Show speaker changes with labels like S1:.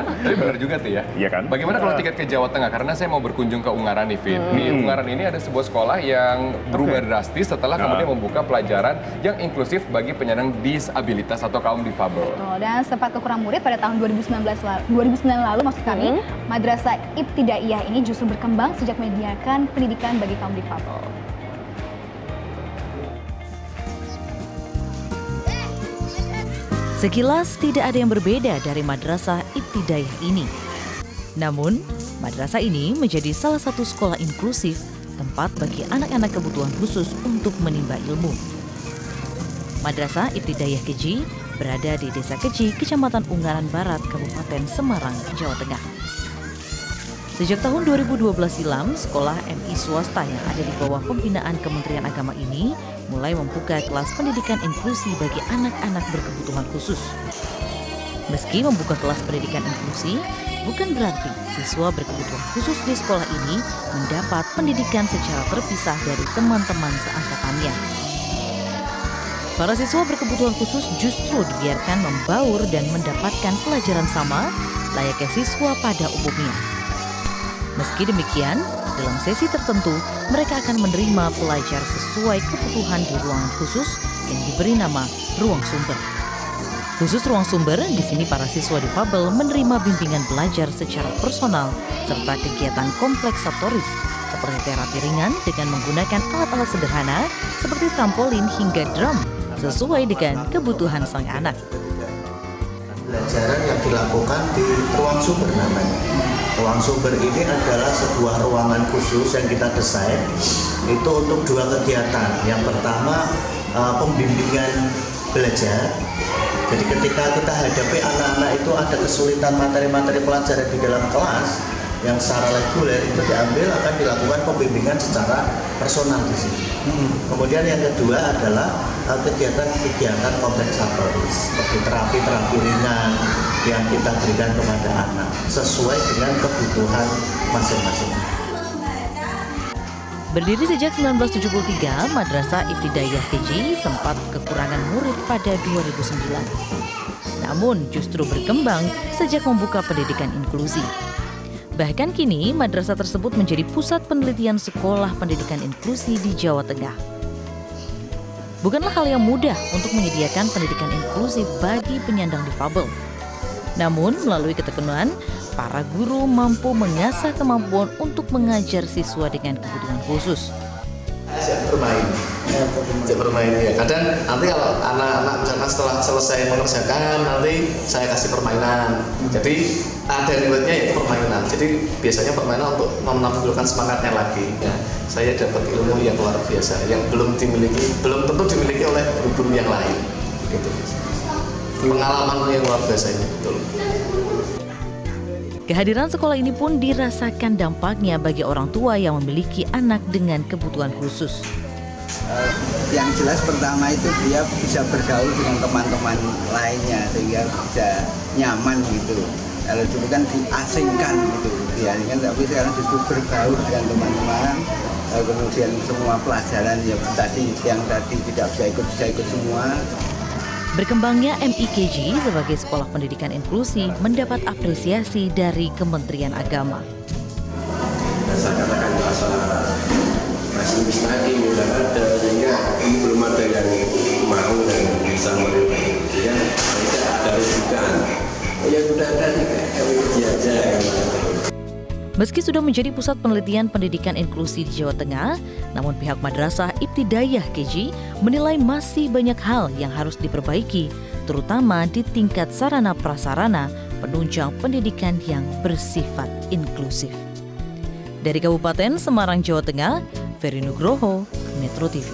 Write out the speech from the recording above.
S1: Tapi benar juga tuh ya.
S2: Iya kan?
S1: Bagaimana kalau tiket ke Jawa Tengah? Karena saya mau berkunjung ke Ungaran nih, Vin. Di Ungaran ini ada sebuah sekolah yang berubah drastis setelah kemudian membuka pelajaran yang inklusif bagi penyandang disabilitas atau kaum difabel.
S3: Betul, dan sempat kekurangan murid pada tahun 2009 lalu maksud kami, Madrasah Ibtidaiyah ini justru berkembang sejak menyediakan pendidikan bagi kaum difabel.
S4: Sekilas tidak ada yang berbeda dari Madrasah Ibtidaiyah ini. Namun, madrasah ini menjadi salah satu sekolah inklusif, tempat bagi anak-anak kebutuhan khusus untuk menimba ilmu. Madrasah Ibtidaiyah Keji berada di Desa Keji, Kecamatan Ungaran Barat, Kabupaten Semarang, Jawa Tengah. Sejak tahun 2012 silam, sekolah MI swasta yang ada di bawah pembinaan Kementerian Agama ini mulai membuka kelas pendidikan inklusi bagi anak-anak berkebutuhan khusus. Meski membuka kelas pendidikan inklusi, bukan berarti siswa berkebutuhan khusus di sekolah ini mendapat pendidikan secara terpisah dari teman-teman seangkatannya. Para siswa berkebutuhan khusus justru dibiarkan membaur dan mendapatkan pelajaran sama layaknya siswa pada umumnya. Meski demikian, dalam sesi tertentu, mereka akan menerima pelajar sesuai kebutuhan di ruangan khusus yang diberi nama ruang sumber. Khusus ruang sumber, di sini para siswa difabel menerima bimbingan belajar secara personal serta kegiatan kompleksatoris seperti terapi ringan dengan menggunakan alat-alat sederhana seperti trampolin hingga drum sesuai dengan kebutuhan sang anak.
S5: Pembelajaran yang dilakukan di ruang sumber namanya. Ruang sumber ini adalah sebuah ruangan khusus yang kita desain itu untuk dua kegiatan. Yang pertama pembimbingan belajar. Jadi ketika kita hadapi anak-anak itu ada kesulitan materi-materi pelajaran di dalam kelas yang secara reguler itu diambil akan dilakukan pembimbingan secara personal di sini. Kemudian yang kedua adalah kegiatan-kegiatan kompleksatoris seperti terapi-terapi ringan yang kita berikan kepada anak sesuai dengan kebutuhan masing-masing.
S4: Berdiri sejak 1973, Madrasah Ibtidaiyah Keji sempat kekurangan murid pada 2009. Namun justru berkembang sejak membuka pendidikan inklusi. Bahkan kini, madrasah tersebut menjadi pusat penelitian sekolah pendidikan inklusi di Jawa Tengah. Bukanlah hal yang mudah untuk menyediakan pendidikan inklusif bagi penyandang difabel. Namun, melalui ketekunan, para guru mampu mengasah kemampuan untuk mengajar siswa dengan kebutuhan khusus.
S5: Bermain ya. Kadang nanti kalau anak-anak misalkan setelah selesai mengerjakan nanti saya kasih permainan. Jadi ada rewardnya yaitu permainan. Jadi biasanya permainan untuk menampilkan semangatnya lagi. Ya, saya dapat ilmu yang luar biasa yang belum tentu dimiliki oleh guru yang lain. Gitu. Pengalaman yang luar biasa ini betul.
S4: Kehadiran sekolah ini pun dirasakan dampaknya bagi orang tua yang memiliki anak dengan kebutuhan khusus.
S6: Yang jelas pertama itu dia bisa bergaul dengan teman-teman lainnya sehingga bisa nyaman gitu. Kalau dulu kan diasingkan gitu, diasingkan, tapi sekarang justru bergaul dengan teman-teman. Kemudian semua pelajaran yang tadi tidak bisa ikut semua.
S4: Berkembangnya MIKJ sebagai sekolah pendidikan inklusi mendapat apresiasi dari Kementerian Agama.
S7: Saya katakan masalah masih bisa udah ada, sehingga ini belum ada yang mau dan bisa menerima itu. Sehingga tidak ada rujukan. Ya sudah ada nih kayak MIKJ aja.
S4: Meski sudah menjadi pusat penelitian pendidikan inklusi di Jawa Tengah, namun pihak Madrasah Ibtidaiyah Keji menilai masih banyak hal yang harus diperbaiki, terutama di tingkat sarana prasarana penunjang pendidikan yang bersifat inklusif. Dari Kabupaten Semarang, Jawa Tengah, Ferry Nugroho, Metro TV.